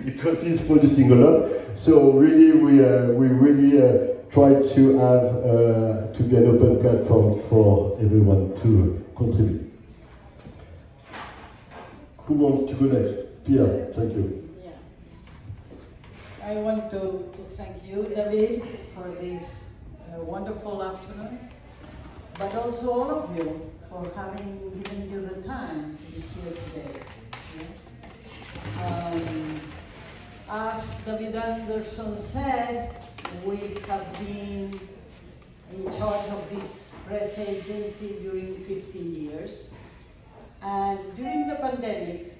because he's producing a lot. So really, we really try to have to be an open platform for everyone to contribute. Who wants to go next? Pierre, thank you. Yeah. I want to thank you, David, for this wonderful afternoon, but also all of you for having given you the time to be here today. Yeah? As David Anderson said, we have been in charge of this press agency during 15 years. And during the pandemic,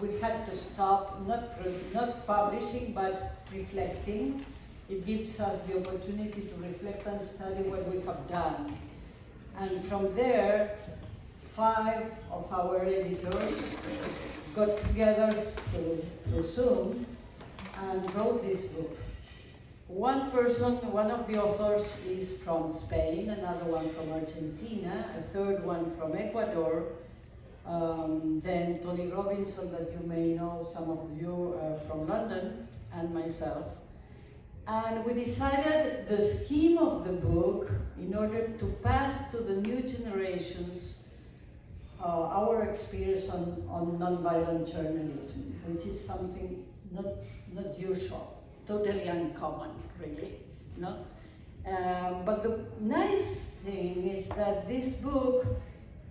we had to stop, not publishing, but reflecting. It gives us the opportunity to reflect and study what we have done. And from there, 5 of our editors got together through Zoom and wrote this book. One of the authors is from Spain, another one from Argentina, a third one from Ecuador, then Tony Robinson, that you may know, some of you from London, and myself. And we decided the scheme of the book, in order to pass to the new generations our experience on nonviolent journalism, which is something not usual, totally uncommon, really. No? But the nice thing is that this book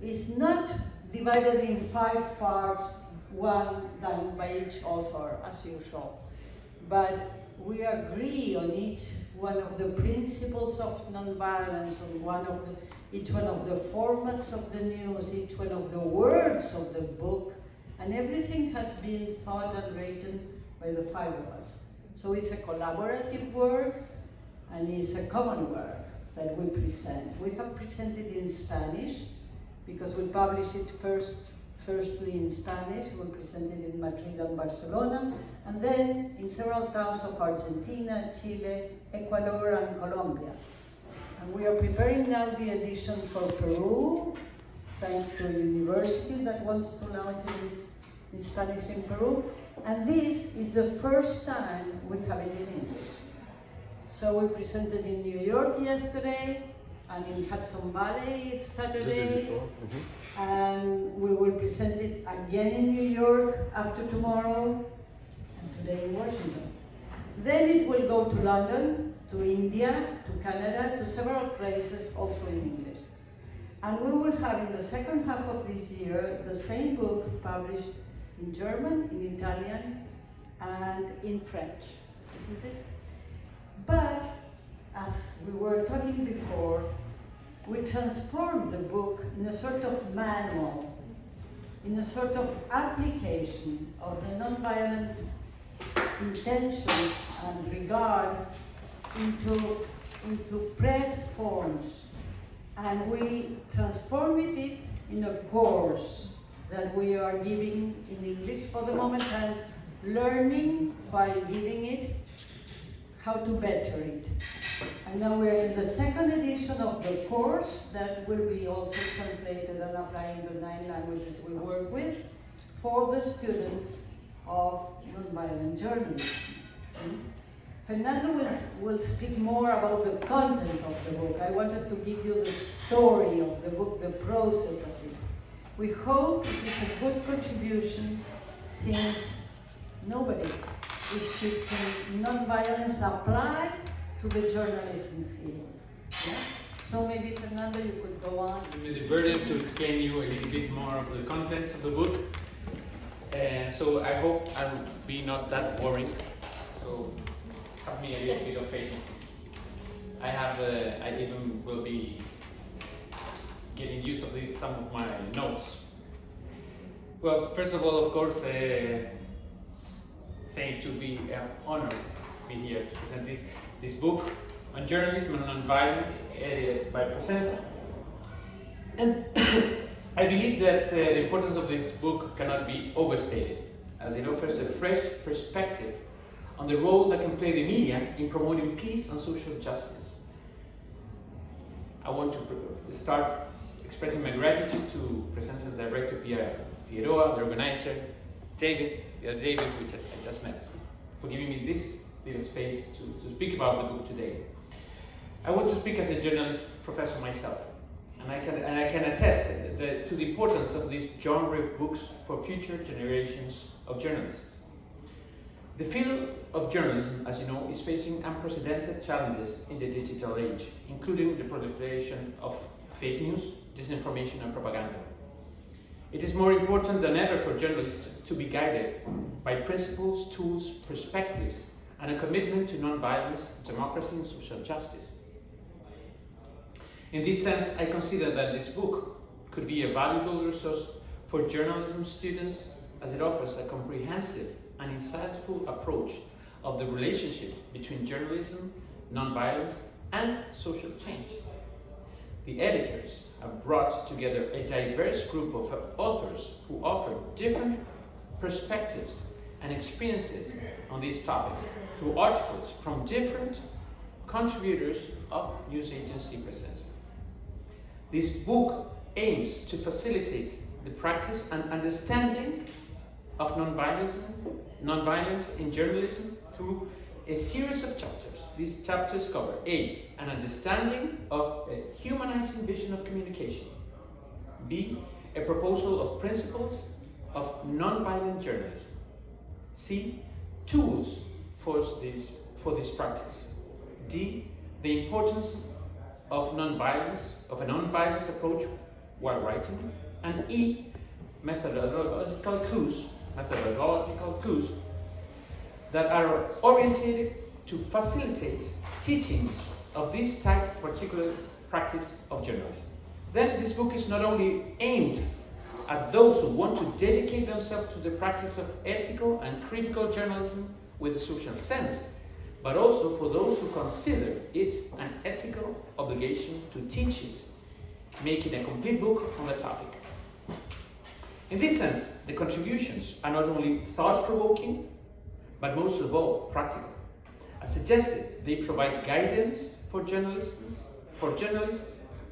is not divided in 5 parts, one done by each author, as usual. But we agree on each one of the principles of nonviolence, on each one of the formats of the news, each one of the words of the book, and everything has been thought and written by the 5 of us. So it's a collaborative work, and it's a common work that we present. We have presented in Spanish, because we published it firstly in Spanish. We presented in Madrid and Barcelona, and then in several towns of Argentina, Chile, Ecuador, and Colombia. And we are preparing now the edition for Peru, thanks to a university that wants to launch it in Spanish in Peru. And this is the first time we have it in English. So we presented in New York yesterday, and in Hudson Valley Saturday, and we will present it again in New York after tomorrow, and today in Washington. Then it will go to London, to India, to Canada, to several places, also in English. And we will have in the second half of this year the same book published in German, in Italian, and in French, isn't it? But as we were talking before, we transformed the book in a sort of manual, in a sort of application of the nonviolent intention and regard into press forms. And we transformed it in a course that we are giving in English for the moment, and learning while giving it how to better it. And now we're in the second edition of the course that will be also translated and applied in the 9 languages we work with for the students of nonviolent journalism. Fernando will speak more about the content of the book. I wanted to give you the story of the book, the process of it. We hope it is a good contribution, since nobody is teaching nonviolence applied to the journalism field. Yeah? So maybe, Fernando, you could go on. With the burden to explain you a little bit more of the contents of the book. So I hope I'll be not that boring. So have me a little bit of patience. I even will be getting use of some of my notes. Well, first of all, of course, saying to be an honor to be here to present this book on journalism and nonviolence, edited by Presenza. And I believe that the importance of this book cannot be overstated, as it offers a fresh perspective on the role that can play the media in promoting peace and social justice. I want to start expressing my gratitude to Presenza's director, Pia Figueroa, the organizer, David, which I just met. for giving me this little space to speak about the book today. I want to speak as a journalist professor myself, and I can attest to the importance of this genre of books for future generations of journalists. The field of journalism, as you know, is facing unprecedented challenges in the digital age, including the proliferation of fake news, disinformation, and propaganda. It is more important than ever for journalists to be guided by principles, tools, perspectives, and a commitment to non-violence, democracy, and social justice. In this sense, I consider that this book could be a valuable resource for journalism students, as it offers a comprehensive and insightful approach of the relationship between journalism, non-violence, and social change. The editors have brought together a diverse group of authors who offer different perspectives and experiences on these topics through articles from different contributors of news agency Presencia. This book aims to facilitate the practice and understanding of non-violence in journalism through a series of chapters. These chapters cover A, an understanding of a humanizing vision of communication. B, a proposal of principles of non-violent journalism. C, tools for this practice. D, the importance of non-violence, of a non-violence approach while writing. And E, methodological clues that are oriented to facilitate teachings of this particular practice of journalism. Then this book is not only aimed at those who want to dedicate themselves to the practice of ethical and critical journalism with a social sense, but also for those who consider it an ethical obligation to teach it, making a complete book on the topic. In this sense, the contributions are not only thought-provoking, but most of all, practical. As suggested, they provide guidance for journalists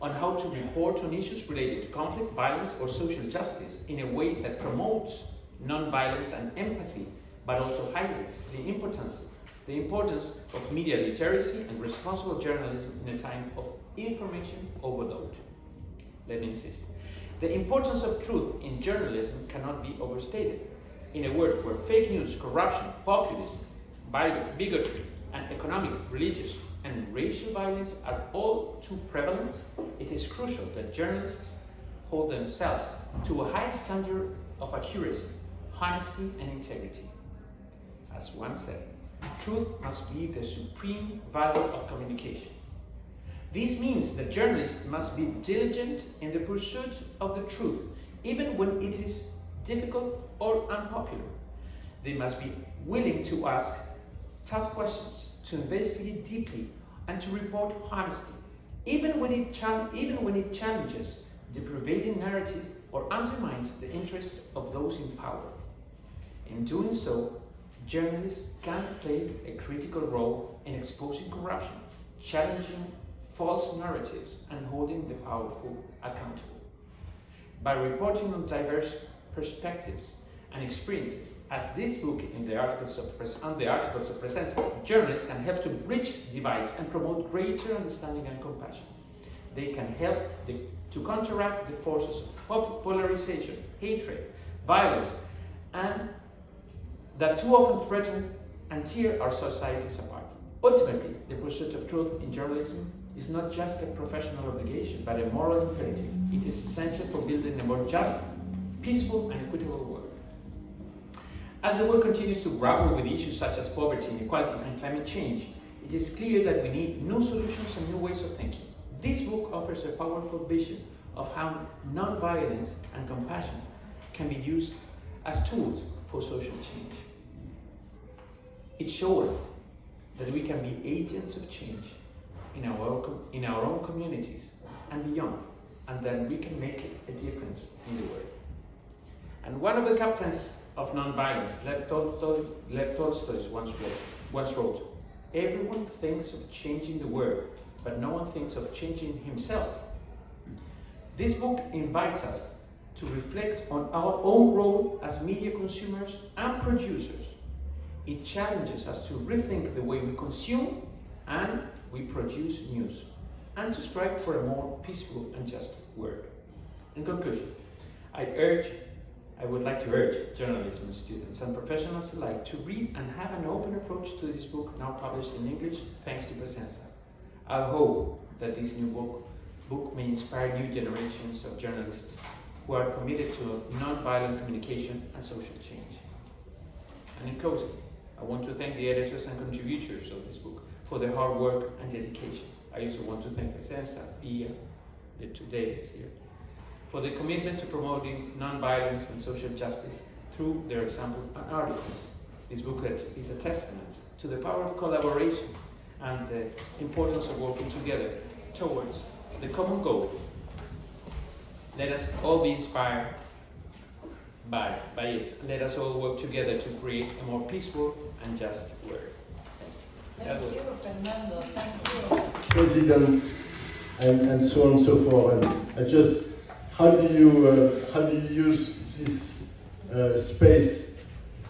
on how to report on issues related to conflict, violence, or social justice in a way that promotes non-violence and empathy, but also highlights the importance of media literacy and responsible journalism in a time of information overload. Let me insist. The importance of truth in journalism cannot be overstated. In a world where fake news, corruption, populism, bigotry, and economic, religious, and racial violence are all too prevalent, it is crucial that journalists hold themselves to a high standard of accuracy, honesty, and integrity. As one said, truth must be the supreme value of communication. This means that journalists must be diligent in the pursuit of the truth, even when it is difficult or unpopular. They must be willing to ask tough questions, to investigate deeply, and to report honestly, even when it challenges the prevailing narrative or undermines the interests of those in power. In doing so, journalists can play a critical role in exposing corruption, challenging false narratives, and holding the powerful accountable. By reporting on diverse perspectives and experiences, as this book in the articles of Presencia, journalists can help to bridge divides and promote greater understanding and compassion. They can help to counteract the forces of polarization, hatred, violence, and that too often threaten and tear our societies apart. Ultimately, the pursuit of truth in journalism is not just a professional obligation, but a moral imperative. It is essential for building a more just, peaceful, and equitable world. As the world continues to grapple with issues such as poverty, inequality, and climate change, it is clear that we need new solutions and new ways of thinking. This book offers a powerful vision of how non-violence and compassion can be used as tools for social change. It shows that we can be agents of change in our own communities and beyond, and then we can make a difference in the world. And one of the captains of non-violence, Lev Tolstoy, once wrote, "Everyone thinks of changing the world, but no one thinks of changing himself." This book invites us to reflect on our own role as media consumers and producers. It challenges us to rethink the way we consume and we produce news, and to strive for a more peaceful and just world. In conclusion, I would like to urge journalism students and professionals alike to read and have an open approach to this book, now published in English thanks to Presenza. I hope that this new book may inspire new generations of journalists who are committed to non-violent communication and social change. And in closing, I want to thank the editors and contributors of this book for their hard work and dedication. I also want to thank Presenza, Ia, the today is here, for the commitment to promoting non-violence and social justice through their example and articles. This booklet is a testament to the power of collaboration and the importance of working together towards the common goal. Let us all be inspired by it. Let us all work together to create a more peaceful and just world. Thank you, Fernando. Thank you. President, and so on and so forth. And just how do you use this space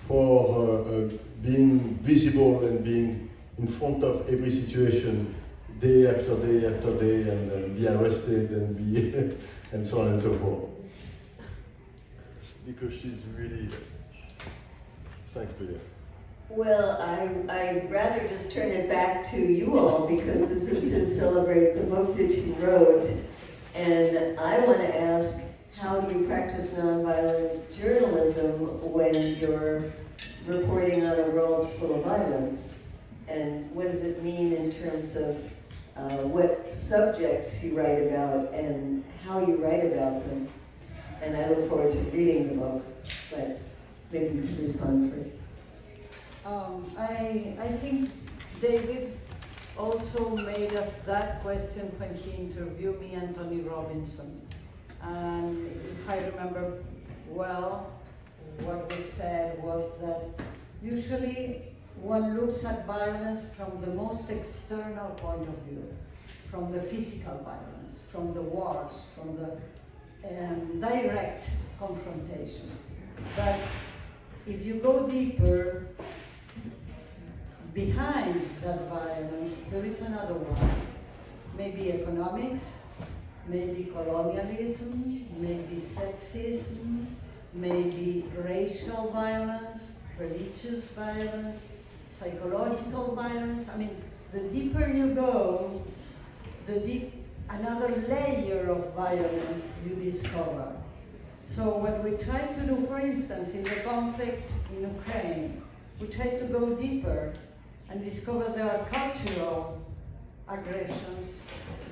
for being visible and being in front of every situation day after day after day, and be arrested and be and so on and so forth? Because she's really. Thanks, Peter. Well, I'd rather just turn it back to you all, because this is to celebrate the book that you wrote. And I want to ask, how do you practice nonviolent journalism when you're reporting on a world full of violence? And what does it mean in terms of what subjects you write about and how you write about them? And I look forward to reading the book, but maybe you can respond first. I think David also made us that question when he interviewed me and Tony Robinson. And if I remember well, what we said was that usually one looks at violence from the most external point of view, from the physical violence, from the wars, from the direct confrontation. But if you go deeper, behind that violence, there is another one. Maybe economics, maybe colonialism, maybe sexism, maybe racial violence, religious violence, psychological violence. I mean, the deeper you go, another layer of violence you discover. So what we try to do, for instance, in the conflict in Ukraine, we try to go deeper and discover there are cultural aggressions,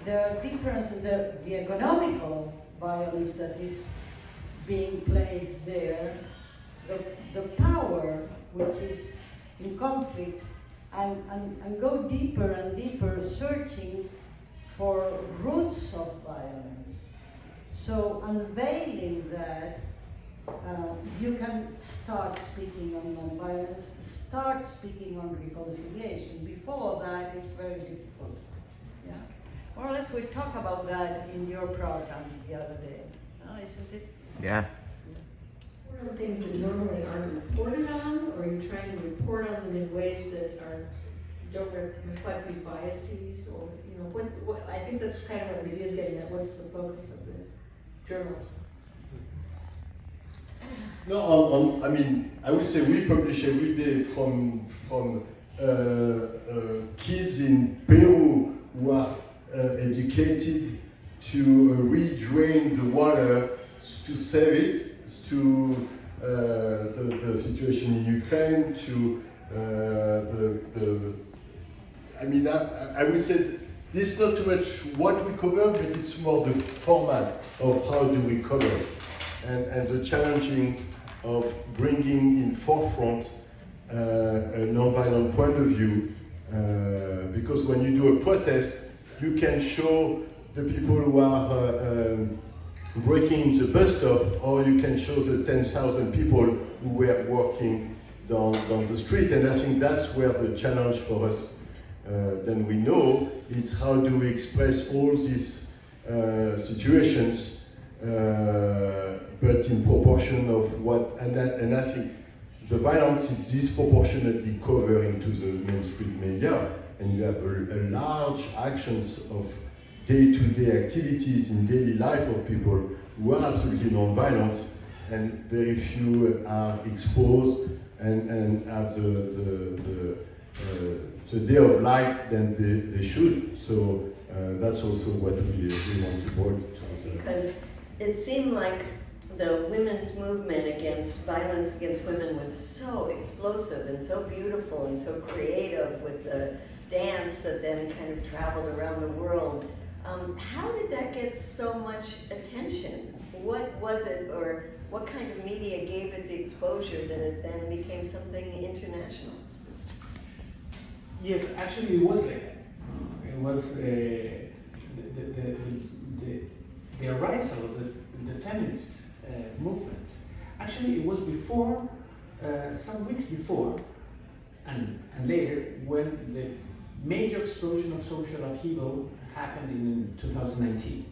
there are differences, the economical violence that is being played there, the power which is in conflict, and go deeper and deeper, searching for roots of violence. So unveiling that, you can start speaking on nonviolence, start speaking on reconciliation. Before that, it's very difficult. Yeah. More or less, we talked about that in your program the other day, isn't it? Yeah. What are the things that normally aren't reported on, or are you trying to report on them in ways that don't reflect these biases, or what? I think that's kind of what the idea is getting at. What's the focus of the journals? No, I mean, I would say we publish every day from kids in Peru who are educated to redrain the water to save it, to the situation in Ukraine, to I mean, I would say this is not too much what we cover, but it's more the format of how do we cover it, and the challenging of bringing in forefront a non-violent point of view, because when you do a protest, you can show the people who are breaking the bus stop, or you can show the 10,000 people who were walking down the street, and I think that's where the challenge for us, then we know, it's how do we express all these situations, but in proportion of what, and I think the violence is disproportionately covered into the mainstream media, and you have a large actions of day-to-day activities in daily life of people who are absolutely non-violent, and very few are exposed and have the day of light than they should. So that's also what we want to bring to. Because it seemed like the women's movement against violence against women was so explosive and so beautiful and so creative with the dance that then kind of traveled around the world. How did that get so much attention? What was it, or what kind of media gave it the exposure that it then became something international? Yes, actually it was like that. It was the arisal of the feminist movement. Actually, it was before, some weeks before, and later, when the major explosion of social upheaval happened in 2019.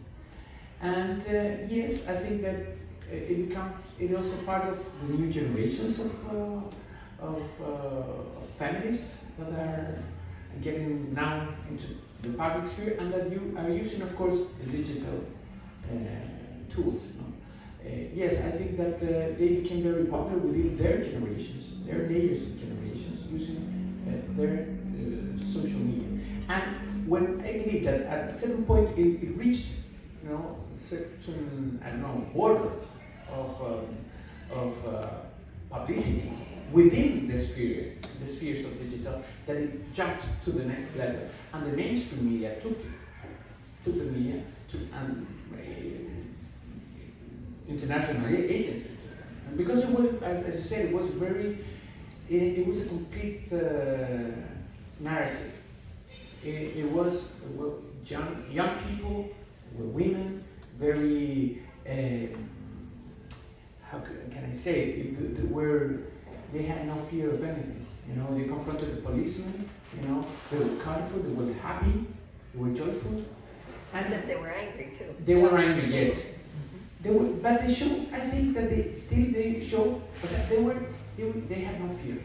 And yes, I think that it also part of the new generations of feminists that are getting now into the public sphere, and that you are using, of course, the digital tools. Yes, I think that they became very popular within their generations, their layers of generations, using their social media. And when I believe that at a certain point it reached, certain, I don't know, border of publicity within the spheres of digital, that it jumped to the next level, and the mainstream media took the media to international agencies, and because it was, as you said, it was it was a complete narrative. It was young people, women, very, how can I say it, where they had no fear of anything. They confronted the policemen, they were colorful, they were happy, they were joyful. Except they were angry too. They were angry, yes. But they showed, I think that they showed that they had no fear.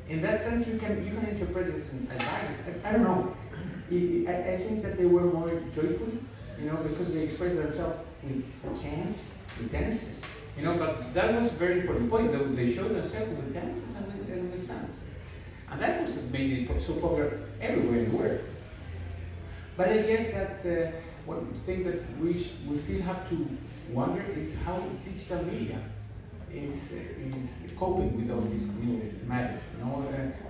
In that sense, you can interpret it as violence. I don't know. I think that they were more joyful, because they expressed themselves with chants, with dances. But that was a very important point. They showed themselves with dances and with songs. And that was made it so popular everywhere in the world. But I guess that one thing that we still have to wonder is how digital media is coping with all these new matters.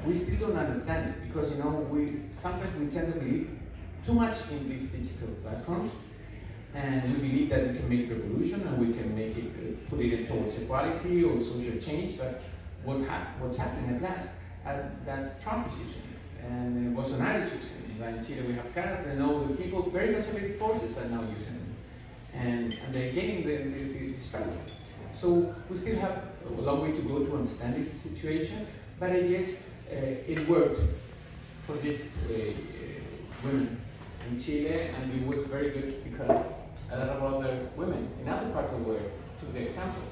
We still don't understand it because sometimes we tend to believe too much in these digital platforms, and we believe that we can make revolution and we can make it put it towards equality or social change. But what's happening at last? That Trump is using it, and Bolsonaro is using it. Like in Chile, we have Caras, and all the people, very conservative forces, are now using it, and they're getting the struggle. So we still have a long way to go to understand this situation, but I guess it worked for these women in Chile, and it was very good because a lot of other women in other parts of the world took the example.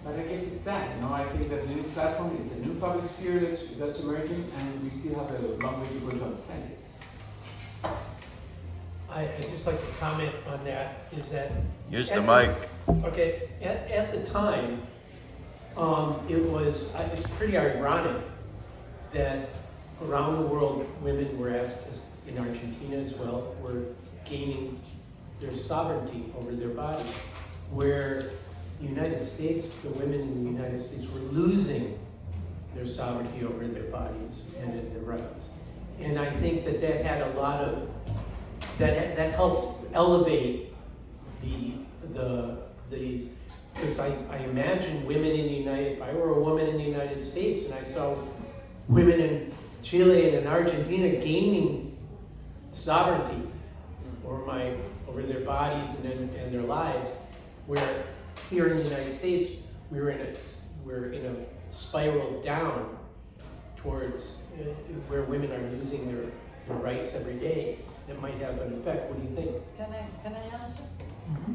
But I guess it's that, I think that the new platform is a new public sphere that's emerging, and we still have a long way to go to understand it. I'd just like to comment on that, is that... Here's the mic. Okay, at the time, it's pretty ironic that around the world, women were asked, in Argentina as well, were gaining their sovereignty over their bodies, where the United States, the women in the United States were losing their sovereignty over their bodies and their rights. And I think that had a lot of, that helped elevate these, because I imagine women in the if I were a woman in the United States and I saw women in Chile and in Argentina gaining sovereignty over their bodies and their lives, where here in the United States we're in a spiral down towards where women are losing their rights every day. That might have an effect. What do you think? Can I answer? Mm-hmm.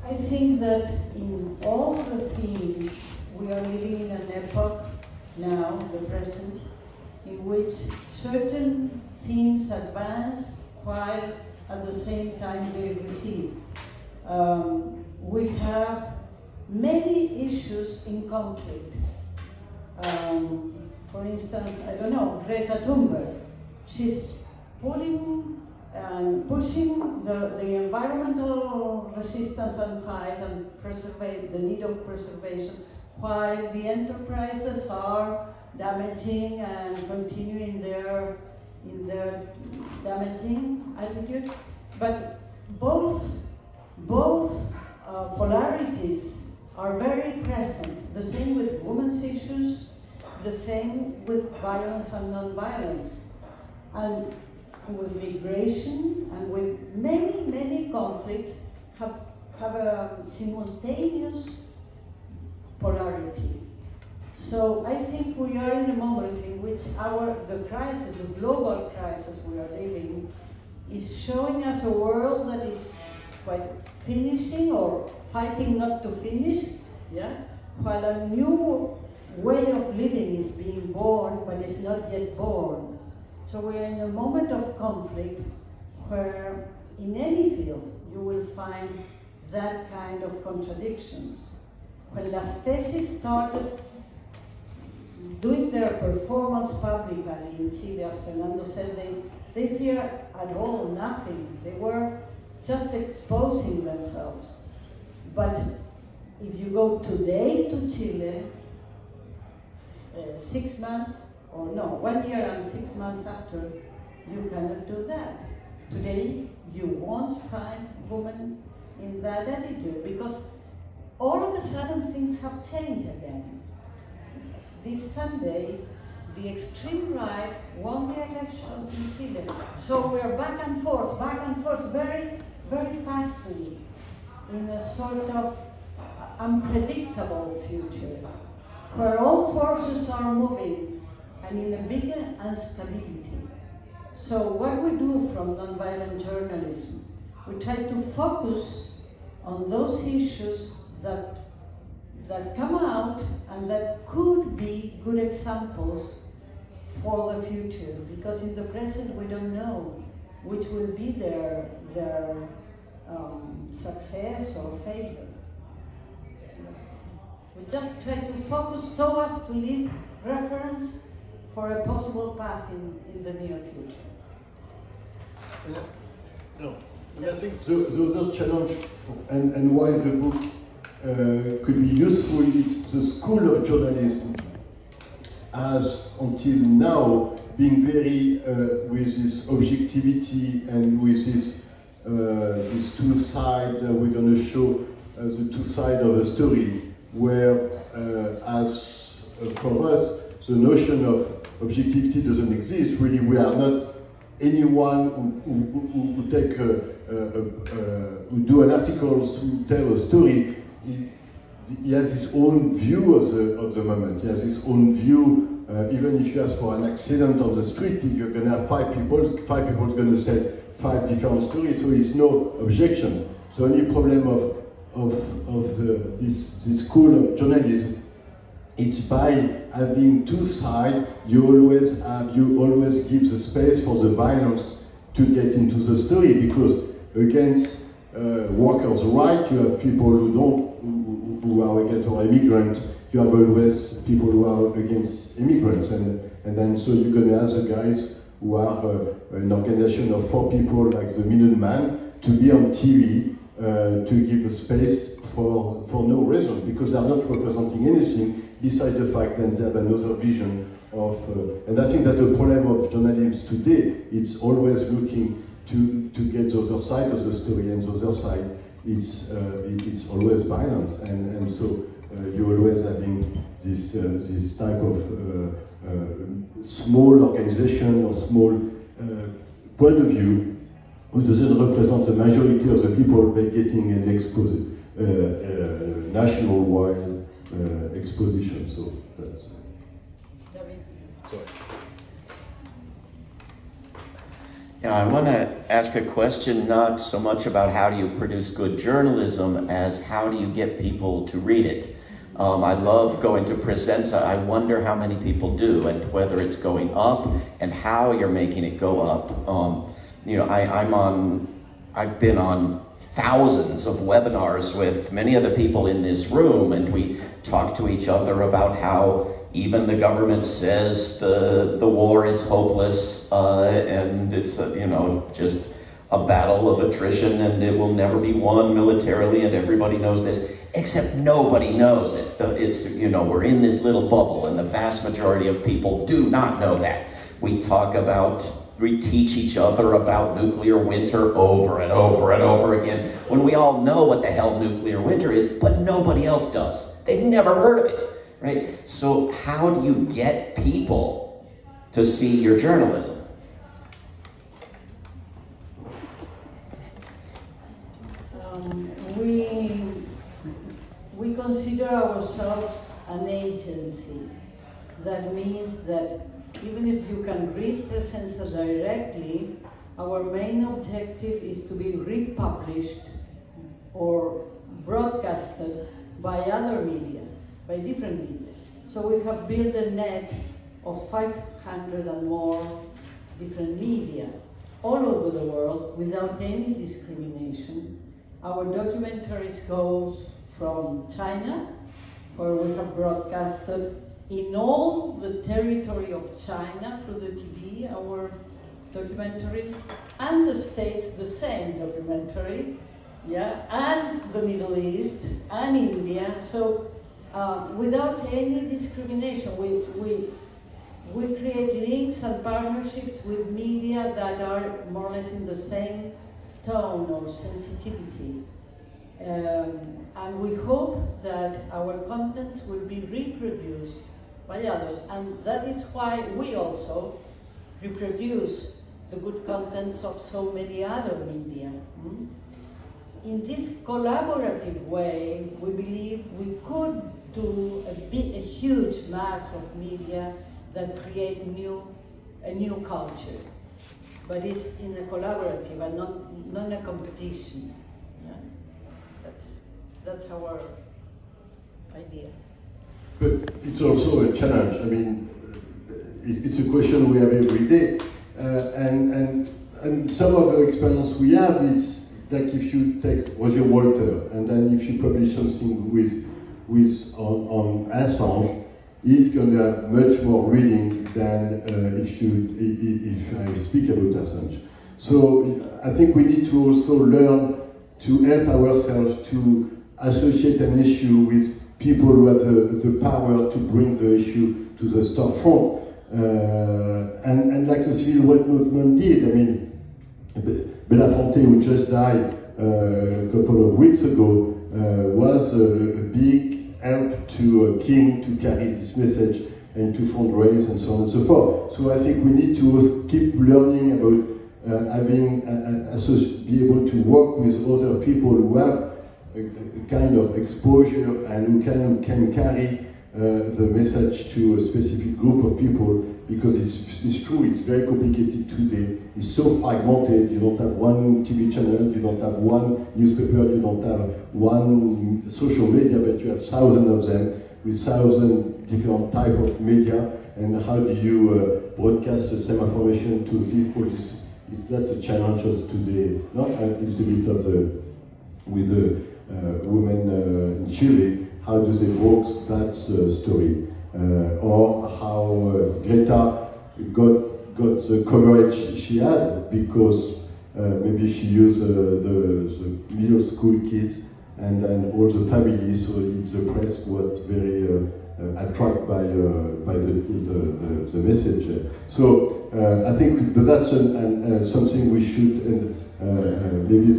I think that in all the themes we are living in an epoch now, the present, in which certain themes advance while at the same time they recede. We have many issues in conflict. For instance, I don't know, Greta Thunberg. She's pulling and pushing the environmental resistance and fight and the need of preservation, while the enterprises are damaging and continuing in their damaging attitude. But both polarities are very present. The same with women's issues, the same with violence and non-violence, and with migration, and with many conflicts have a simultaneous polarity. So I think we are in a moment in which the crisis, the global crisis we are living, is showing us a world that is quite finishing or fighting not to finish, yeah? While a new way of living is being born, but it's not yet born. So we're in a moment of conflict where in any field you will find that kind of contradictions. When Las Tesis started doing their performance publicly in Chile, as Fernando said, they fear at all nothing. They were just exposing themselves. But if you go today to Chile, 6 months, or no, 1 year and 6 months after, you cannot do that. Today, you won't find women in that attitude, because all of a sudden things have changed again. This Sunday, the extreme right won the elections in Chile. So we're back and forth, very, very fastly, in a sort of unpredictable future, where all forces are moving and in a bigger instability. So what we do from nonviolent journalism, we try to focus on those issues that come out and that could be good examples for the future, because in the present we don't know which will be their success or failure. We just try to focus so as to leave reference for a possible path in the near future. No, and I think the other challenge, and why the book could be useful, it's the school of journalism has until now been very with this objectivity and with this two sides. We're going to show the two sides of a story, where as for us the notion of objectivity doesn't exist. Really, we are not anyone who take who do an article, who tell a story. He has his own view of the moment. He has his own view. Even if you ask for an accident on the street, you're going to have five people are going to say 5 different stories. So it's no objection. So any problem of this school of journalism, it's by having two sides. You always give the space for the violence to get into the story, because against workers' rights, you have people who are against or immigrants. You have always people who are against immigrants, and then so you're going to have the guys who are an organization of 4 people like the Minuteman to be on TV to give a space for no reason, because they're not representing anything besides the fact that they have another vision of. And I think that the problem of journalism today, it's always looking to get the other side of the story, and the other side it's always violence, and so you're always having this type of small organization or small point of view who doesn't represent the majority of the people by getting an national-wide exposition. So that's. Sorry. Yeah, I want to ask a question not so much about how do you produce good journalism as how do you get people to read it. I love going to presents. I wonder how many people do, and whether it's going up, and how you're making it go up. You know, I've been on thousands of webinars with many of the people in this room, and we talk to each other about how even the government says the war is hopeless, and it's you know, just a battle of attrition, and it will never be won militarily, and everybody knows this, except nobody knows it. It's, you know, we're in this little bubble, and the vast majority of people do not know that. We teach each other about nuclear winter over and over and over again, when we all know what the hell nuclear winter is, but nobody else does. They've never heard of it, right? So how do you get people to see your journalism? We consider ourselves an agency. That means that even if you can read Presenza directly, our main objective is to be republished or broadcasted by other media, by different media. So we have built a net of 500 and more different media all over the world without any discrimination. Our documentaries go from China, where we have broadcasted in all the territory of China through the TV, our documentaries, and the States, the same documentary, yeah, and the Middle East, and India. So without any discrimination, we create links and partnerships with media that are more or less in the same tone or sensitivity. And we hope that our contents will be reproduced by others, and that is why we also reproduce the good contents of so many other media. In this collaborative way, we believe we could do a huge mass of media that create a new culture, but it's in a collaborative and not a competition. Yeah? That's our idea. But it's also a challenge. I mean, it's a question we have every day, and some of the experience we have is like if you take Roger Walter, and then if you publish something on Assange, he's going to have much more reading than if I speak about Assange. So I think we need to also learn to help ourselves to associate an issue with people who have the power to bring the issue to the storefront. And like the civil rights movement did, I mean, Belafonte, who just died a couple of weeks ago, was a big help to King to carry this message and to fundraise and so on and so forth. So I think we need to keep learning about be able to work with other people who have a kind of exposure and who can carry the message to a specific group of people, because it's true, it's very complicated today. It's so fragmented. You don't have one TV channel, you don't have one newspaper, you don't have one social media, but you have thousands of them with thousands different type of media. And how do you broadcast the same information to all this? That's a challenge of today. Not a little bit of with the women in Chile. How do they broke that story? Or how Greta got the coverage she had because maybe she used the middle school kids and all the families, so the press was very attracted by the message. So I think that's something we should, maybe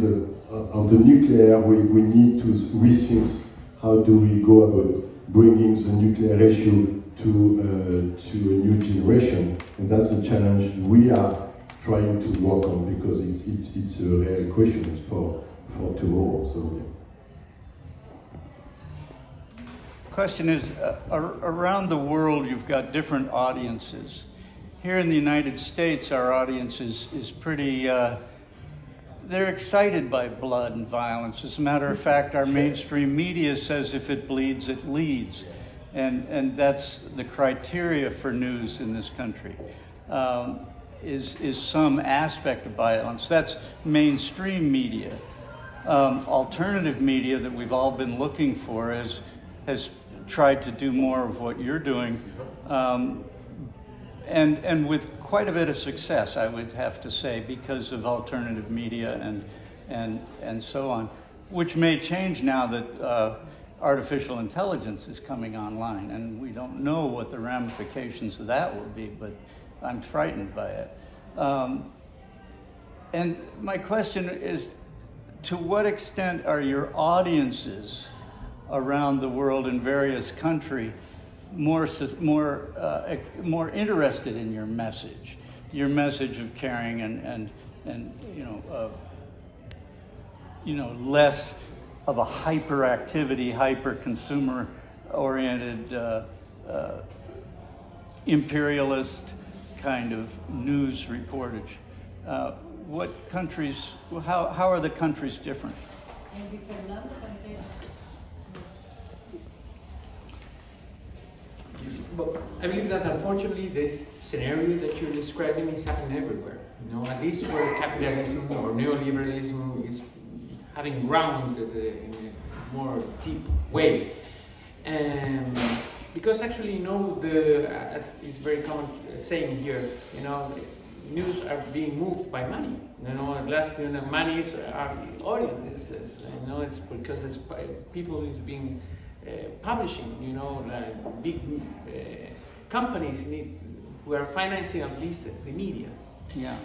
on the nuclear, we need to rethink how do we go about bringing the nuclear issue to a new generation, and that's a challenge we are trying to work on, because it's a real question for tomorrow. So. Yeah. Question is, around the world you've got different audiences. Here in the United States, our audience is pretty they're excited by blood and violence. As a matter of fact, our mainstream media says if it bleeds, it leads. And that's the criteria for news in this country, is some aspect of violence. That's mainstream media. Alternative media that we've all been looking for has tried to do more of what you're doing, and with quite a bit of success, I would have to say, because of alternative media and so on, which may change now that artificial intelligence is coming online, and we don't know what the ramifications of that will be, but I'm frightened by it. And my question is, to what extent are your audiences around the world in various countries more interested in your message of caring and less of a hyperactivity, hyper-consumer oriented, imperialist kind of news reportage? What countries, how are the countries different? Maybe Fernando can take. But I believe that unfortunately this scenario that you're describing is happening everywhere. At least where capitalism or neoliberalism is having ground in a more deep way. Because actually, as is very common saying here, news are being moved by money. At last, monies are audiences. It's because it's people is being publishing. Like big companies who are financing at least the media. Yeah.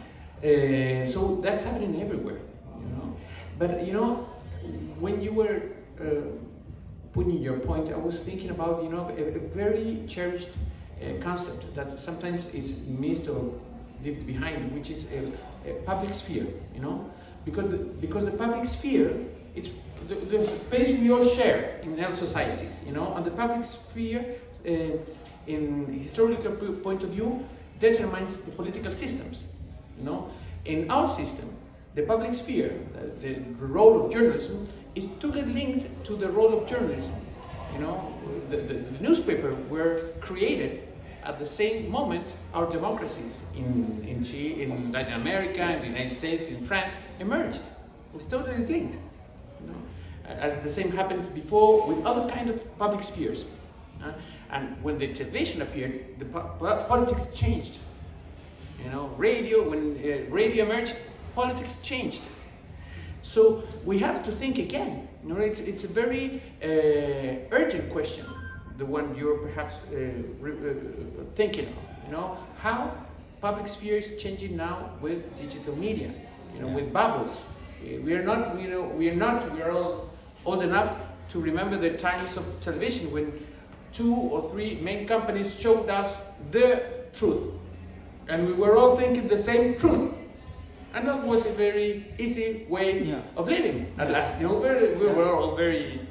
So that's happening everywhere. But when you were putting your point, I was thinking about a very cherished concept that sometimes is missed or left behind, which is a public sphere. Because the public sphere, it's the space we all share in our societies. And the public sphere, in historical point of view, determines the political systems. In our system, the public sphere, the role of journalism, is totally linked to the role of journalism. The newspaper were created at the same moment our democracies in Chile, in Latin America, in the United States, in France emerged. It was totally linked. As the same happens before with other kind of public spheres. And when the television appeared, the politics changed. Radio, when radio emerged, politics changed. So we have to think again. It's a very urgent question, the one you're perhaps thinking of. How public sphere is changing now with digital media, with bubbles. We are all old enough to remember the times of television when 2 or 3 main companies showed us the truth, and we were all thinking the same truth. And that was a very easy way of living at last. We were all very,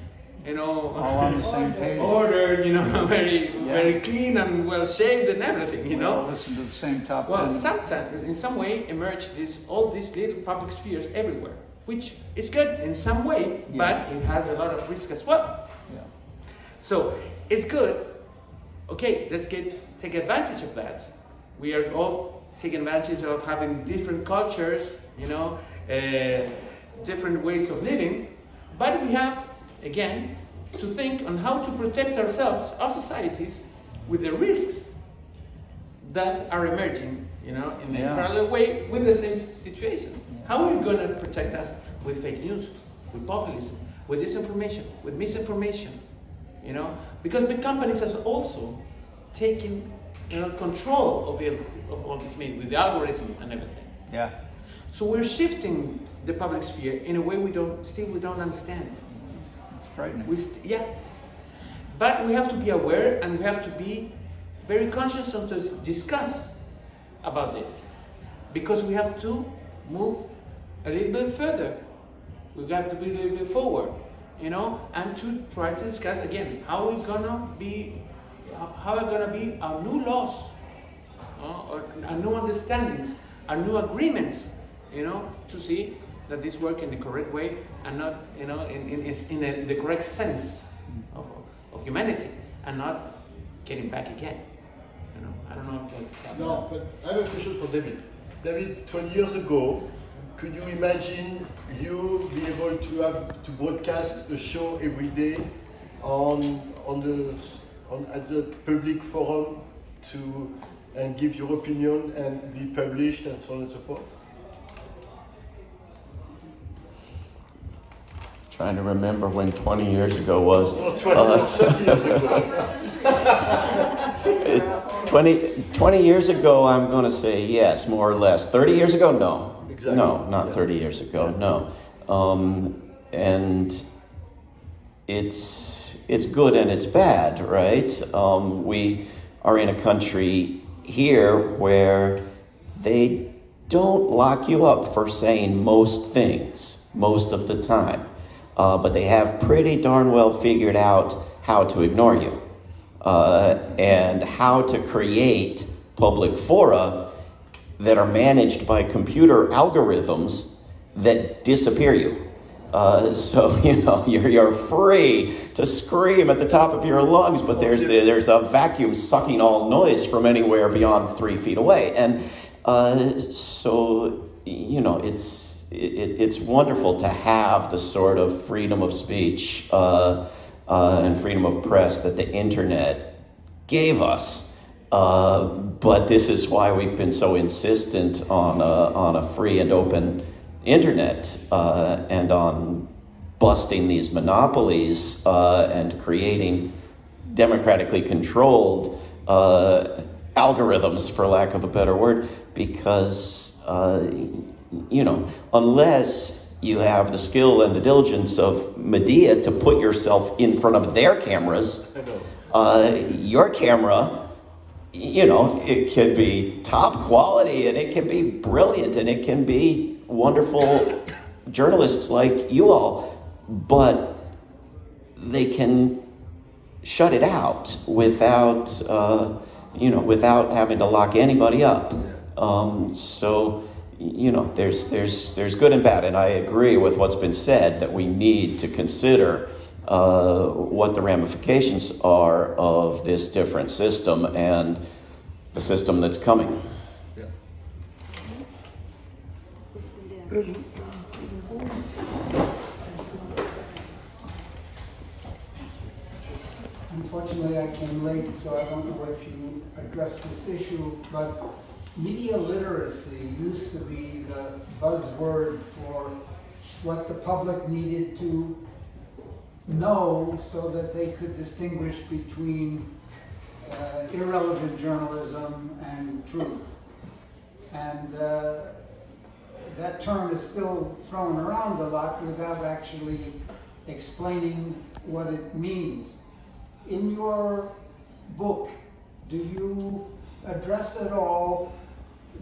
all on the same page. Ordered, very clean and well shaved and everything, We all listen to the same top 10. Well, sometimes, in some way, emerged all these little public spheres everywhere, which is good in some way, but it has a lot of risk as well. Yeah. So it's good. Okay, let's take advantage of that. We are all taking advantage of having different cultures, different ways of living, but we have, again, to think on how to protect ourselves, our societies, with the risks that are emerging, in a parallel way with the same situations. Yeah. How are we going to protect us with fake news, with populism, with disinformation, with misinformation? Because big companies have also taken control of all this media with the algorithm and everything. Yeah. So we're shifting the public sphere in a way we don't understand. It's frightening. But we have to be aware, and we have to be very conscious and to discuss about it, because we have to move a little bit further. We got to be a little bit forward, and to try to discuss again how are gonna be our new laws, or our new understandings, our new agreements, to see that this work in the correct way and not, you know, in the correct sense of humanity, and not getting back again. You know, I don't know if that's... No, but I have a question for David. David, 20 years ago, could you imagine you be able to broadcast a show every day at the public forum and give your opinion and be published and so on and so forth? Trying to remember when 20 years ago was. Oh, 30 years ago. 20 years ago, I'm going to say yes, more or less. 30 years ago, no. Exactly. No, not 30 years ago, no. And it's good and it's bad, right? We are in a country here where they don't lock you up for saying most things, most of the time. But they have pretty darn well figured out how to ignore you and how to create public fora that are managed by computer algorithms that disappear you. So, you know, you're free to scream at the top of your lungs, but there's a vacuum sucking all noise from anywhere beyond 3 feet away. And so, you know, it's wonderful to have the sort of freedom of speech and freedom of press that the internet gave us. But this is why we've been so insistent on a free and open internet and on busting these monopolies and creating democratically controlled algorithms, for lack of a better word, because you know, unless you have the skill and the diligence of Medea to put yourself in front of their cameras, your camera, you know, it can be top quality and it can be brilliant and it can be wonderful journalists like you all, but they can shut it out without, you know, without having to lock anybody up. So, you know, there's good and bad, and I agree with what's been said that we need to consider what the ramifications are of this different system and the system that's coming. Yeah. Unfortunately, I came late, so I don't know if you addressed this issue, but media literacy used to be the buzzword for what the public needed to know so that they could distinguish between irrelevant journalism and truth. And that term is still thrown around a lot without actually explaining what it means. In your book, do you address at all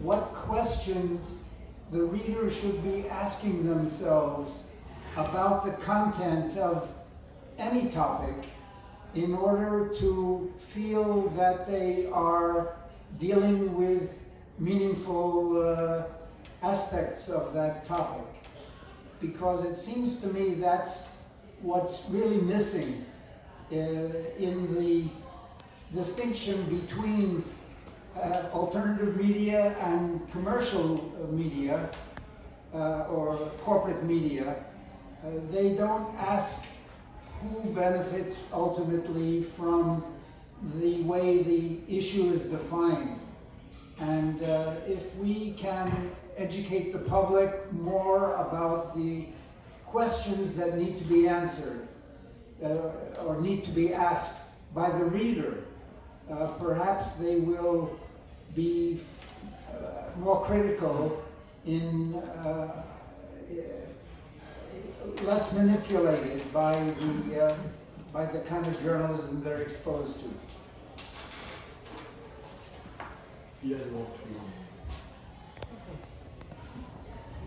what questions the reader should be asking themselves about the content of any topic in order to feel that they are dealing with meaningful aspects of that topic? Because it seems to me that's what's really missing in the distinction between alternative media and commercial media or corporate media. They don't ask who benefits ultimately from the way the issue is defined. And if we can educate the public more about the questions that need to be answered or need to be asked by the reader, perhaps they will be more critical in less manipulated by the kind of journalism they're exposed to.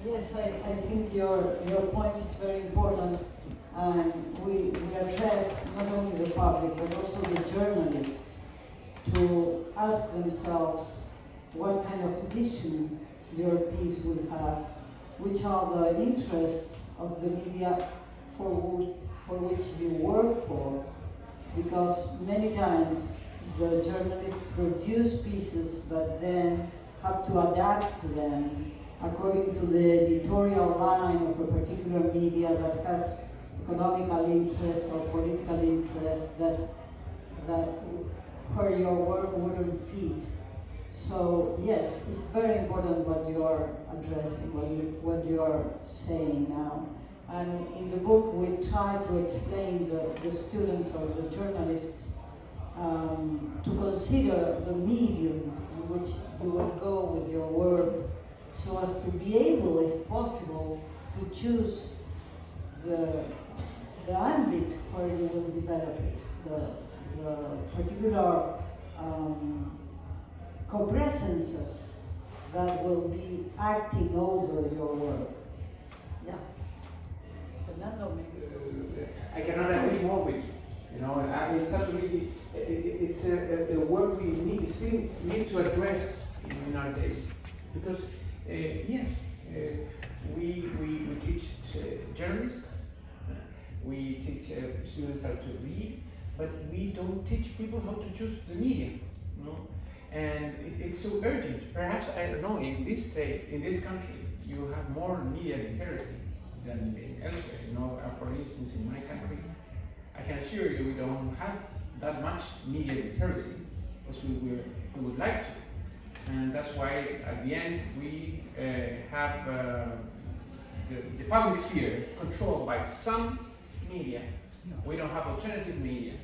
Yes, I think your point is very important, and we address not only the public but also the journalists to ask themselves what kind of vision your piece would have which are the interests of the media for which you work for, because many times the journalists produce pieces but then have to adapt them according to the editorial line of a particular media that has economical interest or political interest that where your work wouldn't fit. So yes, it's very important what you are addressing, what you are saying now. And in the book we try to explain the students or the journalists to consider the medium in which you will go with your work, so as to be able, if possible, to choose the ambit where you will develop it, the particular co-presences that will be acting over your work. Yeah. Fernando, maybe. I cannot agree more with you. You know, it's absolutely, it's a work we need to address in our days. Because, yes, we teach journalists, we teach students how to read, but we don't teach people how to choose the media. You know? And it's so urgent. Perhaps, I don't know, in this state, in this country, you have more media literacy than elsewhere. You know, for instance, in my country, I can assure you we don't have that much media literacy as we would like to. And that's why at the end we have the public sphere controlled by some media. We don't have alternative media.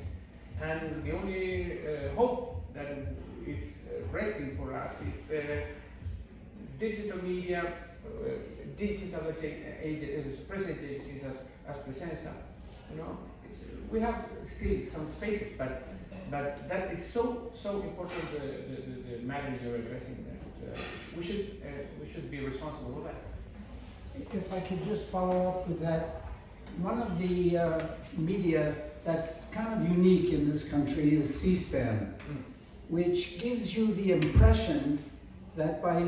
And the only hope that is resting for us is digital media, digital press agencies as Presenza. You know, we have still some spaces, but that is so important, the matter you're addressing, that we should be responsible for that. If I could just follow up with that, one of the media that's kind of unique in this country is C-SPAN, which gives you the impression that by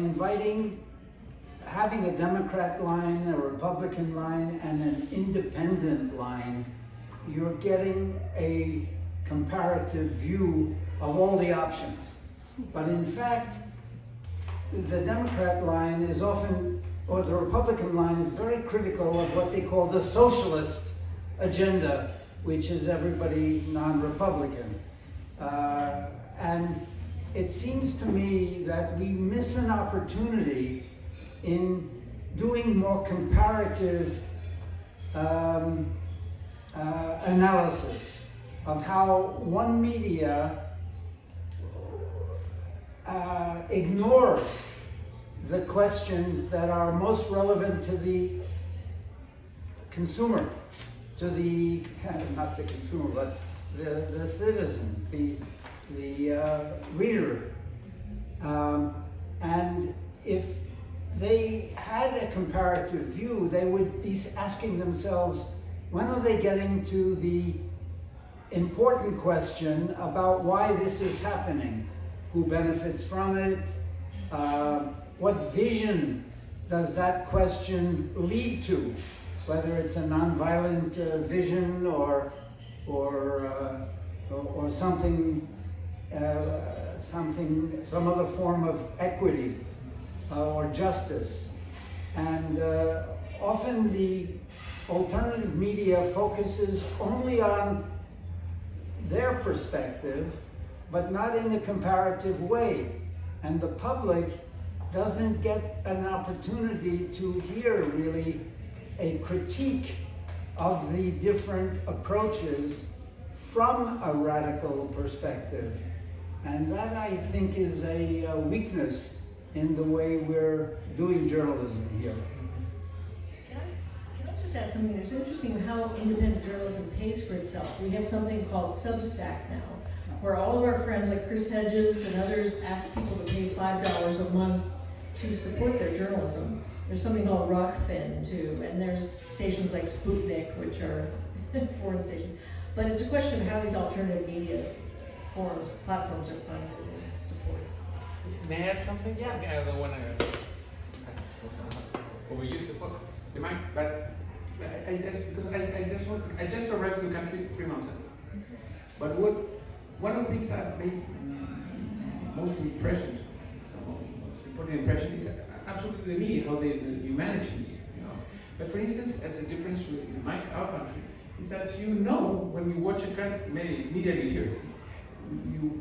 having a Democrat line, a Republican line, and an independent line, you're getting a comparative view of all the options. But in fact, the Democrat line is often, or the Republican line is very critical of what they call the socialist agenda, which is everybody non-Republican. And it seems to me that we miss an opportunity in doing more comparative analysis of how one media ignores the questions that are most relevant to the consumer, to the, not the consumer, but the citizen, the reader. And if they had a comparative view, they would be asking themselves, when are they getting to the important question about why this is happening? Who benefits from it? What vision does that question lead to? Whether it's a nonviolent vision or something, some other form of equity or justice. And often the alternative media focuses only on their perspective, but not in a comparative way. And the public doesn't get an opportunity to hear really a critique of the different approaches from a radical perspective. And that, I think, is a weakness in the way we're doing journalism here. Can I just add something? It's interesting how independent journalism pays for itself. We have something called Substack now, where all of our friends like Chris Hedges and others ask people to pay $5 a month to support their journalism. There's something called Rockfin too, and there's stations like Sputnik, which are foreign stations. But it's a question of how these alternative media platforms are funded and supported. May I add something? Yeah. I don't want to. overuse the focus. You might, but I just arrived to the country 3 months ago. But one of the things that made most impression, most important impression, is absolutely the media, how you manage media. You know. But for instance, as a difference with our country, is that you know when you watch many media leaders,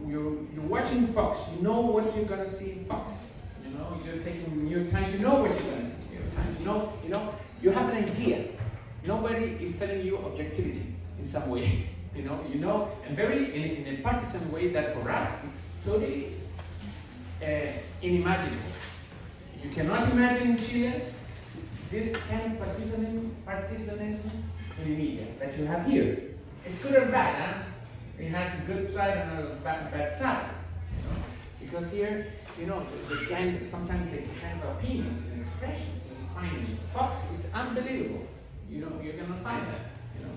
you're watching Fox. You know what you're gonna see in Fox. You know, you're taking New York Times. You know what you're gonna see in New York Times. You know, you have an idea. Nobody is telling you objectivity in some way. You know, and very in a partisan way that for us it's totally unimaginable. You cannot imagine in Chile this kind of partisanism in the media that you have here. It's good or bad, huh? It has a good side and a bad side. You know? Because here, you know, sometimes the kind of opinions and expressions that you find in Fox, it's unbelievable. You know, you're gonna find that. You know.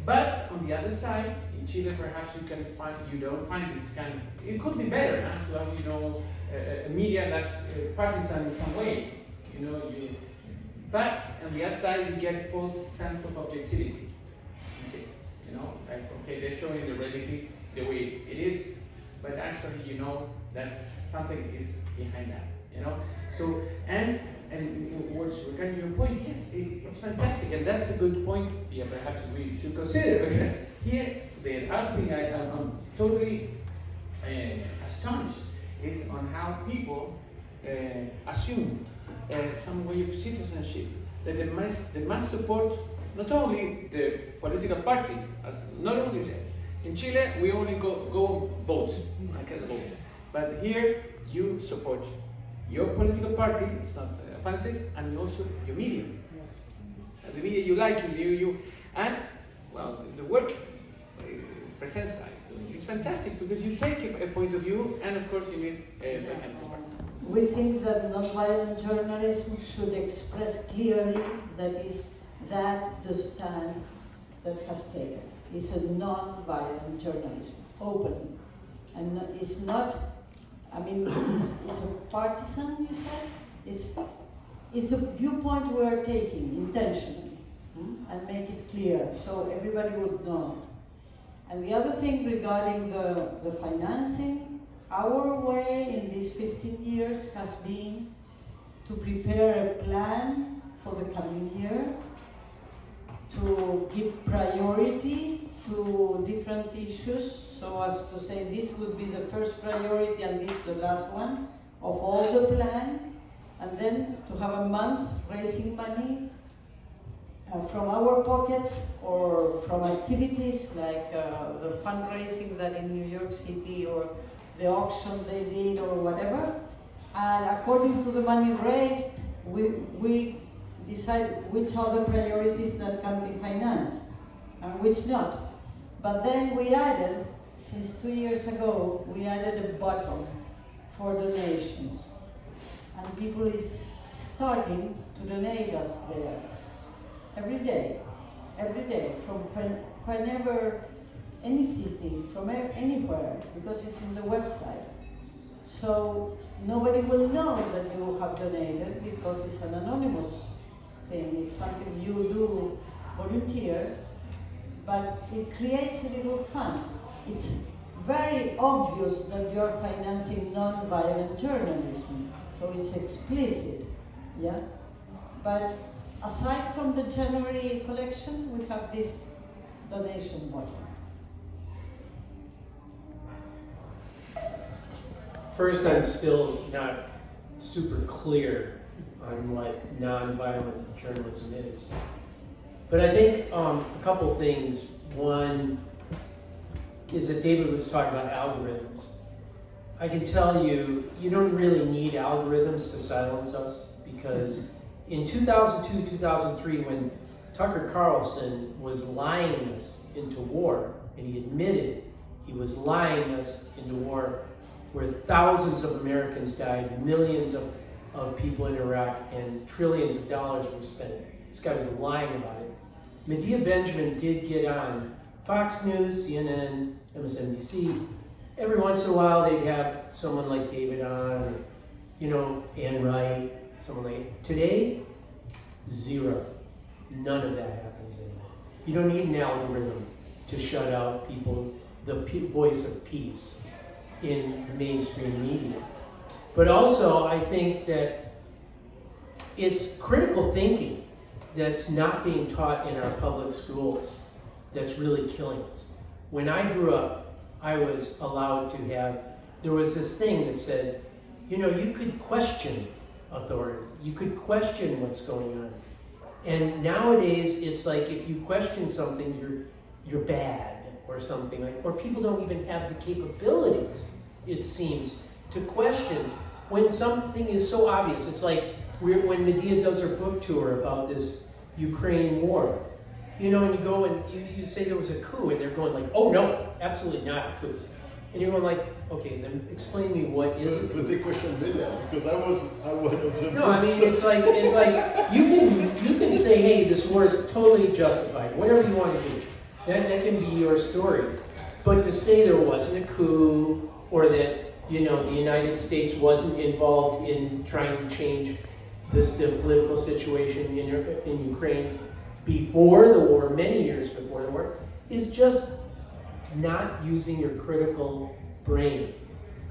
But on the other side, in Chile, perhaps you don't find this kind of. It could be better, huh? To have, you know, a media that's partisan in some way. You know, but on the other side, you get false sense of objectivity. You see, you know, like okay, they're showing the reality the way it is, but actually, you know, that something is behind that. You know, so and what's regarding your point, yes, it's fantastic, and that's a good point. Yeah, perhaps we should consider, because here the other thing I'm totally astonished is on how people assume some way of citizenship that they must support not only the political party, not only in Chile we only go vote, I can vote, but here you support your political party. It's not offensive, and also your media, the media you like, and well, the work presents it's fantastic because you take a point of view, and of course you need a counterpart. We think that nonviolent journalism should express clearly that is the stand that has taken. It's a non-violent journalism, openly. And it's not, I mean, it's a partisan, you said? It's the viewpoint we are taking intentionally, and make it clear so everybody would know. And the other thing regarding the financing, our way in these 15 years has been to prepare a plan for the coming year, to give priority to different issues, so as to say this would be the first priority and this the last one of all the plan, and then to have a month raising money from our pockets or from activities like the fundraising that in New York City or the auction they did or whatever. And according to the money raised, we decide which are the priorities that can be financed and which not. But then we added, since 2 years ago, we added a button for donations. And people is starting to donate us there. Every day, from whenever, any city, from anywhere, because it's in the website. So nobody will know that you have donated because it's an anonymous thing. It's something you do volunteer, but it creates a little fun. It's very obvious that you're financing non-violent journalism, so it's explicit, yeah? But aside from the January collection, we have this donation button. First, I'm still not super clear on what nonviolent journalism is. But I think a couple things. One is that David was talking about algorithms. I can tell you, you don't really need algorithms to silence us, because in 2002, 2003, when Tucker Carlson was lying us into war, and he admitted he was lying us into war, where thousands of Americans died, millions of people in Iraq, and trillions of dollars were spent. This guy was lying about it. Medea Benjamin did get on Fox News, CNN, MSNBC. Every once in a while they'd have someone like David on, or, you know, Ann Wright, someone like today, zero. None of that happens anymore. You don't need an algorithm to shut out people, the voice of peace in the mainstream media. But also, I think that it's critical thinking that's not being taught in our public schools that's really killing us. When I grew up, I was allowed to have, there was this thing that said, you know, you could question authority. You could question what's going on. And nowadays, it's like if you question something, you're bad or something like, or people don't even have the capabilities, it seems, to question when something is so obvious. It's like when Medea does her book tour about this Ukraine war. You know, and you go and you say there was a coup, and they're going like, oh no, absolutely not a coup. And you're going like, okay, then explain to me what is it? But they questioned Medea, because I was of the No, I mean, it's like you can say, hey, this war is totally justified, whatever you want to do. That can be your story. But to say there wasn't a coup, or that, you know, the United States wasn't involved in trying to change the political situation in Ukraine before the war, many years before the war, is just not using your critical brain.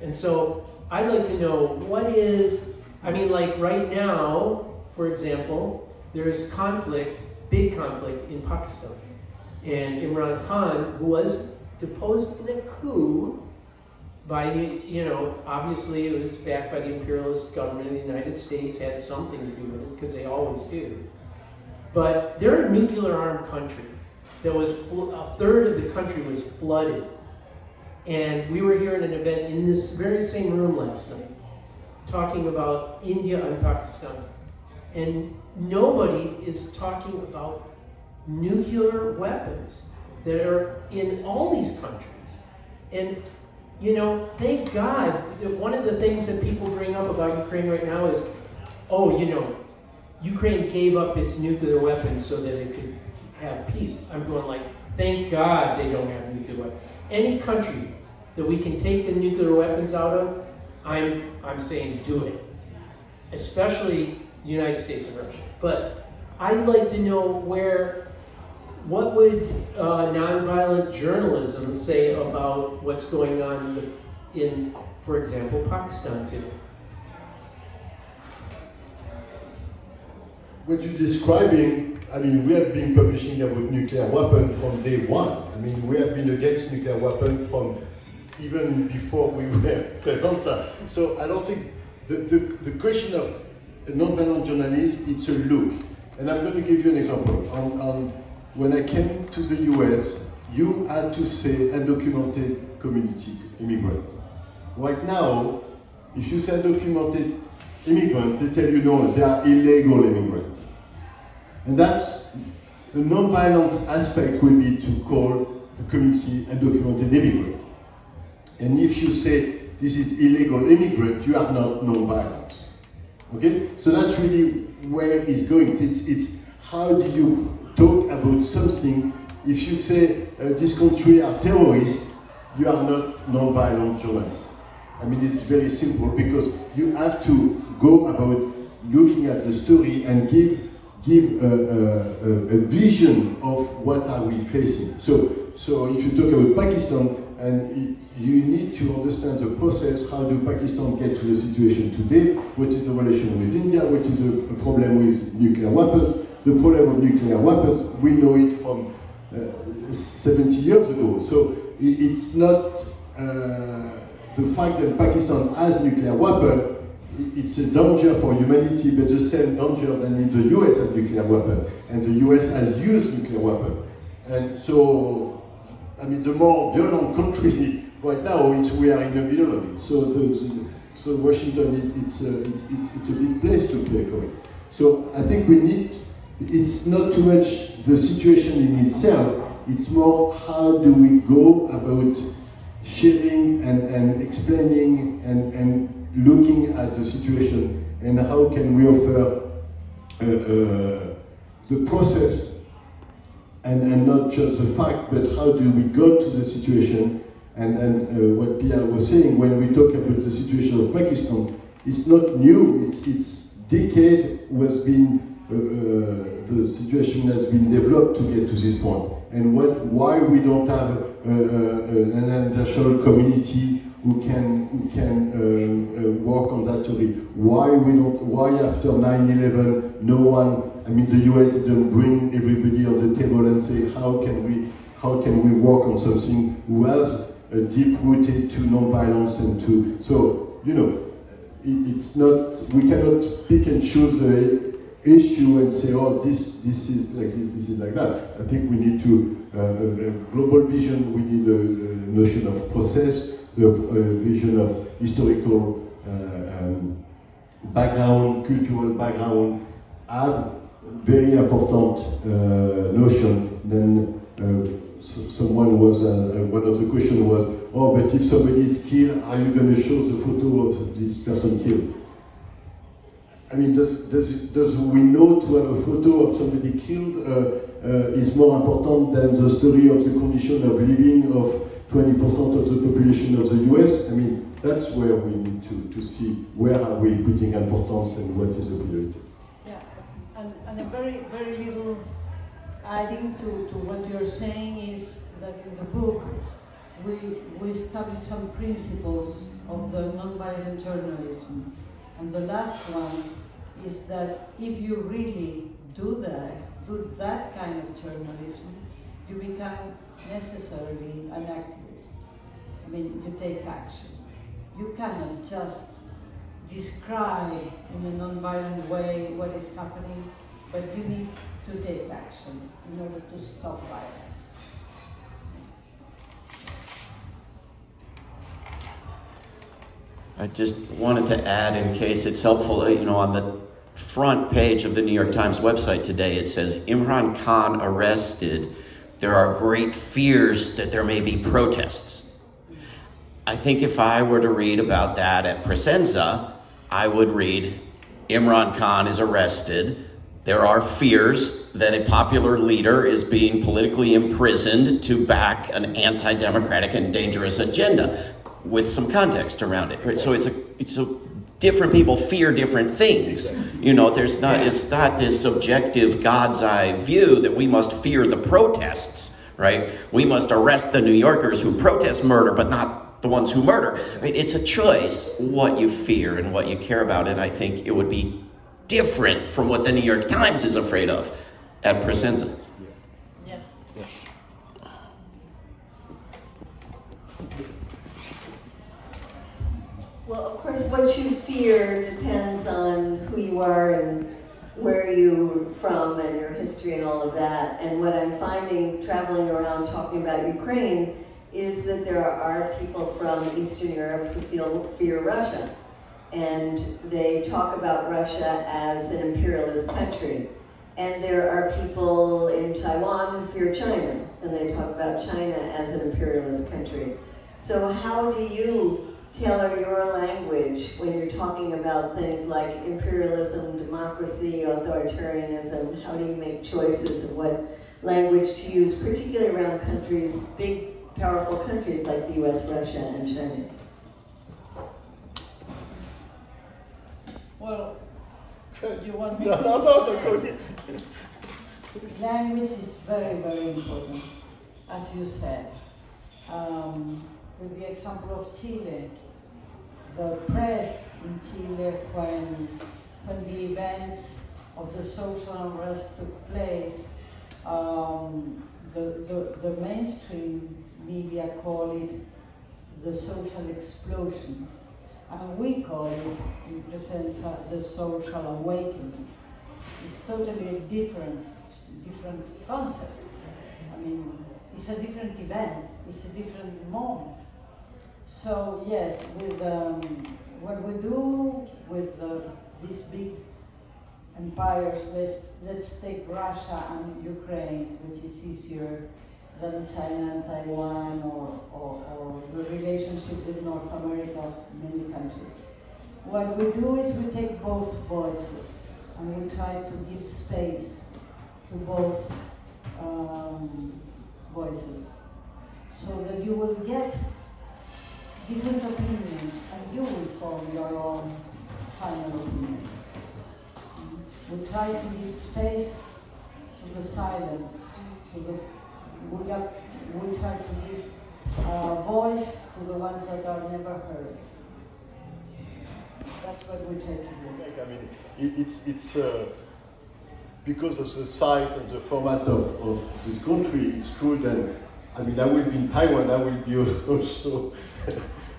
And so I'd like to know what is, I mean, like right now, for example, there's conflict, big conflict in Pakistan. And Imran Khan, who was deposed in a coup by the, you know, obviously it was backed by the imperialist government of the United States, had something to do with it, because they always do. But they're a nuclear-armed country. There was a third of the country was flooded. And we were here at an event in this very same room last night, talking about India and Pakistan. And nobody is talking about nuclear weapons that are in all these countries. And, you know, thank God that one of the things that people bring up about Ukraine right now is, oh, you know, Ukraine gave up its nuclear weapons so that it could have peace. I'm going like, thank God they don't have nuclear weapons. Any country that we can take the nuclear weapons out of, I'm saying do it. Especially the United States and Russia. But I'd like to know what would nonviolent journalism say about what's going on in, for example, Pakistan today? What you're describing, I mean, we have been publishing about nuclear weapons from day one. I mean, we have been against nuclear weapons from even before we were present. So I don't think the question of nonviolent journalism, it's a look. And I'm going to give you an example. When I came to the US, you had to say undocumented community immigrant. Right now, if you say undocumented immigrant, they tell you no, they are illegal immigrants. And that's the non-violence aspect will be to call the community undocumented immigrant. And if you say this is illegal immigrant, you are not non-violence. Okay? So that's really where it's going. It's how do you talk about something. If you say this country are terrorists, you are not non-violent journalists. I mean, it's very simple, because you have to go about looking at the story and give a vision of what are we facing. So if you talk about Pakistan, and you need to understand the process, how do Pakistan get to the situation today, what is the relation with India, what is the problem with nuclear weapons. The problem of nuclear weapons, we know it from 70 years ago. So it's not the fact that Pakistan has nuclear weapon, it's a danger for humanity, but the same danger than in the US has nuclear weapon, and the US has used nuclear weapon. And so, I mean, the more violent country right now, we are in the middle of it. So Washington, it's a big place to play for it. So I think we need. It's not too much the situation in itself. It's more how do we go about sharing and explaining and looking at the situation, and how can we offer the process and not just the fact, but how do we go to the situation. And what Pia was saying, when we talk about the situation of Pakistan, it's not new, it's decade was been the situation has been developed to get to this point, and why we don't have an international community who can work on that story. Why after 9/11 no one, I mean the US didn't bring everybody on the table and say how can we work on something who has deep rooted to non-violence and to, so you know, it's not, we cannot pick and choose the issue and say, oh, this is like this is like that. I think we need to a global vision. We need a notion of process, the vision of historical background, cultural background, have very important notion. Then someone was one of the questions was, oh, but if somebody is killed, are you going to show the photo of this person killed? I mean, does we know to have a photo of somebody killed is more important than the story of the condition of living of 20% of the population of the US? I mean, that's where we need to see where are we putting importance and what is the priority. Yeah, and a very, very little adding to what you're saying is that in the book we establish some principles of the nonviolent journalism. And the last one is that if you really do that kind of journalism, you become necessarily an activist. I mean, you take action. You cannot just describe in a non-violent way what is happening, but you need to take action in order to stop violence. I just wanted to add, in case it's helpful, you know, on the front page of the New York Times website today, it says, Imran Khan arrested. There are great fears that there may be protests. I think if I were to read about that at Presenza, I would read, Imran Khan is arrested. There are fears that a popular leader is being politically imprisoned to back an anti-democratic and dangerous agenda, with some context around it. Right? So it's a different people fear different things. You know, it's not this subjective God's eye view that we must fear the protests, right? We must arrest the New Yorkers who protest murder, but not the ones who murder. Right? It's a choice what you fear and what you care about, and I think it would be different from what the New York Times is afraid of at Presenza. Yeah. Well, of course, what you fear depends on who you are and where you're from and your history and all of that. And what I'm finding traveling around talking about Ukraine is that there are people from Eastern Europe who fear Russia. And they talk about Russia as an imperialist country. And there are people in Taiwan who fear China, and they talk about China as an imperialist country. So how do you tailor your language when you're talking about things like imperialism, democracy, authoritarianism? How do you make choices of what language to use, particularly around countries, big, powerful countries like the US, Russia, and China? Well, you want me No, go ahead. Language is very, very important, as you said. With the example of Chile, the press in Chile, when the events of the social unrest took place, the mainstream media call it the social explosion. And we call it, in Presenza, the social awakening. It's totally a different concept. I mean, it's a different event, it's a different moment. So yes, with what we do with these big empires, let's take Russia and Ukraine, which is easier than China and Taiwan, or the relationship with North America, many countries. What we do is we take both voices and we try to give space to both voices, so that you will get different opinions and you will form your own final opinion. we try to give space to the silence, we try to give voice to the ones that are never heard. That's what we try to do. I mean, it's because of the size and the format of this country, it's true that, I mean, I will be in Taiwan, I will be also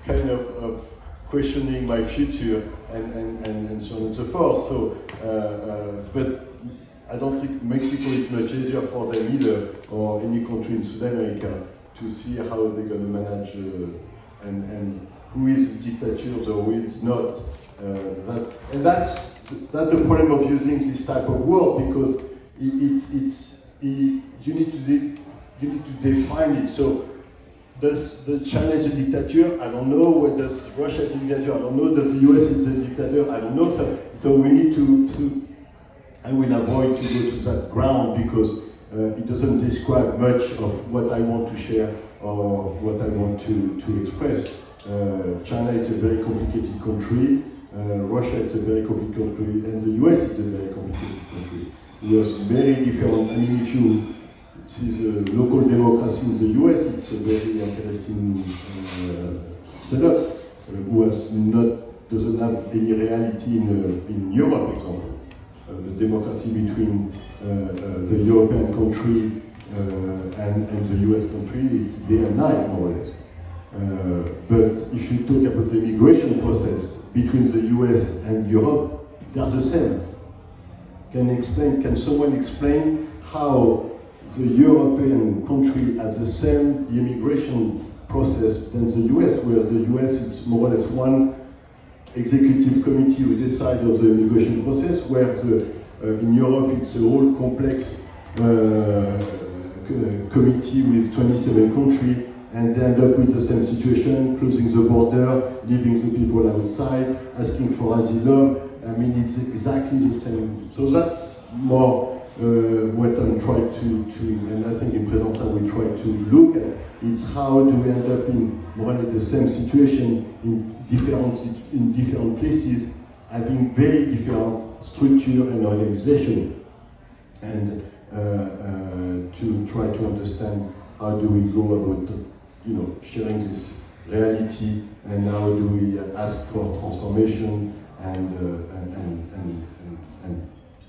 kind of questioning my future and so on and so forth. So, but I don't think Mexico is much easier for them either, or any country in South America, to see how they're going to manage and who is a dictator or who is not. That's the problem of using this type of word, because you need to define it. So does the China is a dictator? I don't know. What does Russia is a dictator? I don't know. Does the US is a dictator? I don't know. So we need to I will avoid to go to that ground, because it doesn't describe much of what I want to share or what I want to express. China is a very complicated country. Russia is a very complicated country, and the US is a very complicated country. It was very different. I mean, if you see the local democracy in the US, it's a very interesting setup, doesn't have any reality in Europe, for example. The democracy between the European country and the US country, it's day and night, more or less. But if you talk about the immigration process between the US and Europe, they are the same. Can someone explain how the European country has the same immigration process than the US, where the US is more or less one executive committee who decides on the immigration process, where in Europe it's a whole complex committee with 27 countries, and they end up with the same situation, closing the border, leaving the people outside, asking for asylum. I mean, it's exactly the same. So that's more what I'm trying to, and I think in Presenta we try to look at. It's how do we end up in more or less the same situation in different places, having very different structure and organization, and to try to understand how do we go about, sharing this reality, and how do we ask for transformation and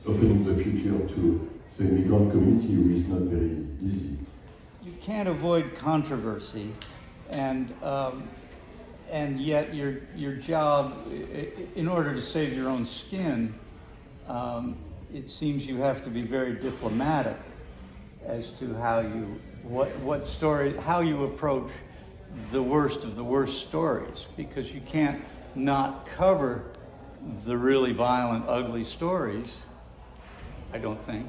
opening the future to the immigrant community, which is not very easy. You can't avoid controversy, and yet your job, in order to save your own skin, it seems you have to be very diplomatic as to how you approach the worst of the worst stories, because you can't not cover the really violent, ugly stories. I don't think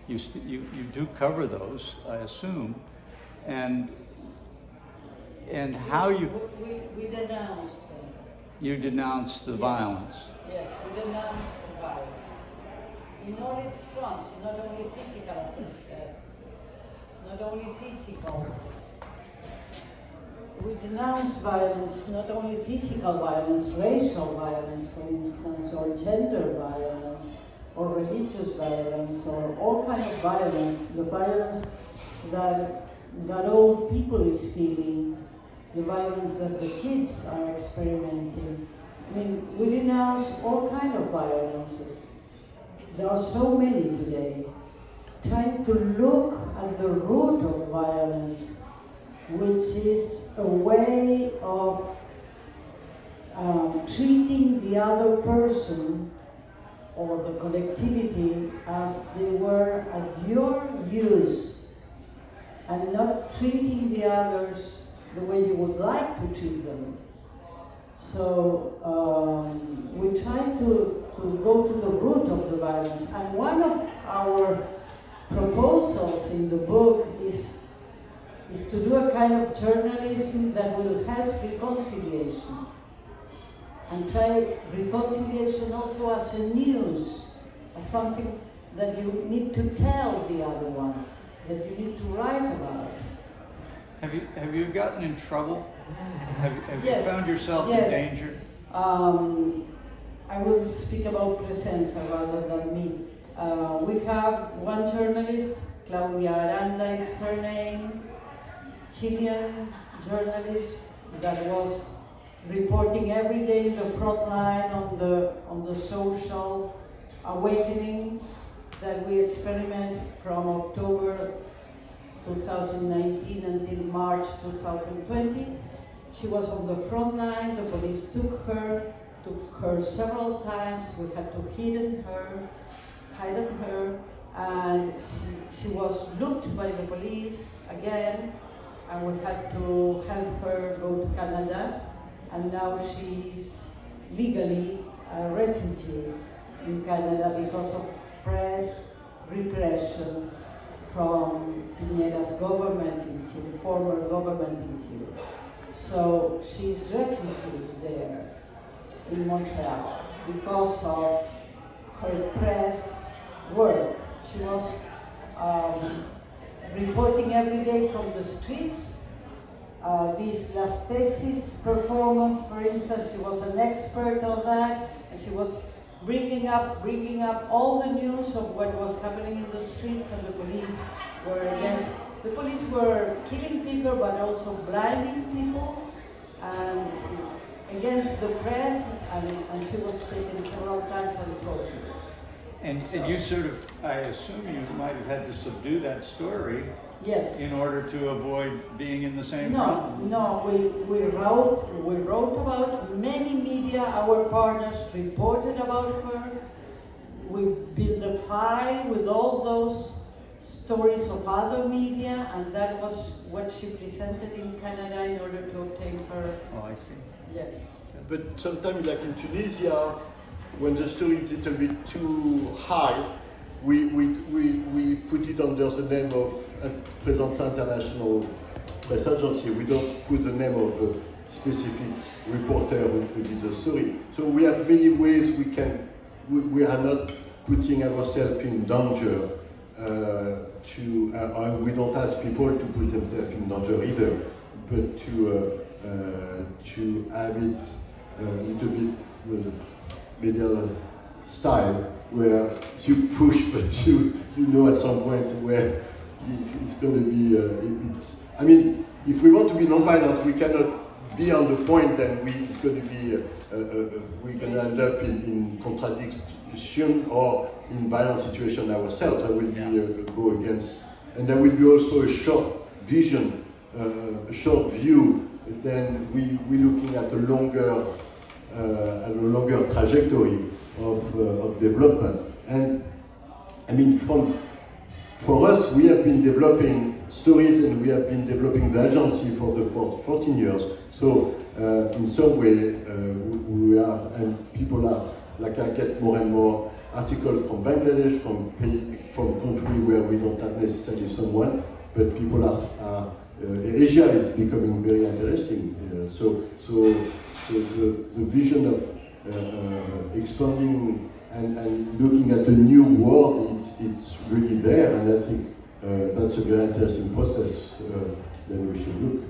you do cover those, I assume, and how you we denounce them. You denounce the violence. Yes, we denounce the violence in all its fronts, not only physical, as I said, not only physical. We denounce violence, not only physical violence, racial violence, for instance, or gender violence, or religious violence, or all kinds of violence, the violence that old people is feeling, the violence that the kids are experimenting. I mean, we denounce all kinds of violences. There are so many today. Trying to look at the root of violence, which is a way of treating the other person or the collectivity as they were at your use, and not treating the others the way you would like to treat them. So we try to go to the root of the violence. And one of our proposals in the book is to do a kind of journalism that will help reconciliation. And try reconciliation also as a news, as something that you need to tell the other ones, that you need to write about. Have you gotten in trouble? Have Yes. you found yourself Yes. in danger? I will speak about Presenza rather than me. We have one journalist, Claudia Aranda is her name, Chilean journalist that was reporting every day the front line on the social awakening that we experiment from October 2019 until March 2020. She was on the front line, the police took her several times, we had to hide her, and she was looked by the police again, and we had to help her go to Canada, and now she's legally a refugee in Canada because of press repression from Piñera's government in Chile, former government in Chile. So she's refugee there in Montreal because of her press work. She was reporting every day from the streets. This Las Tesis performance, for instance, she was an expert on that, and she was bringing up all the news of what was happening in the streets, and the police were against. The police were killing people, but also blinding people, and against the press, and she was taken several times and tortured. And you sort of, I assume you might have had to subdue that story. Yes. In order to avoid being in the same room. No, we wrote about many media, our partners reported about her. We built a file with all those stories of other media, and that was what she presented in Canada in order to obtain her. Oh, I see. Yes. But sometimes, like in Tunisia, when the story is a little bit too high, we put it under the name of Presenza International Press Agency. We don't put the name of a specific reporter who did the story. So we have many ways we are not putting ourselves in danger we don't ask people to put themselves in danger either, but to have it a little bit media style, where you push, but you know at some point where it's going to be. I mean, if we want to be non-violent, we cannot be on the point. Then it's going to be. We're going to end up in contradiction or in violent situation ourselves. That will be go against, and there will be also a short vision, a short view. Then we're looking at a longer trajectory of development. And I mean, for us, we have been developing stories, and we have been developing the agency for the 14 years. So in some way, we are, and people are, like I get more and more articles from Bangladesh, from country where we don't have necessarily someone, but people are Asia is becoming very interesting. So the vision of expanding and looking at a new world, it's really there, and I think that's a very interesting process that we should look.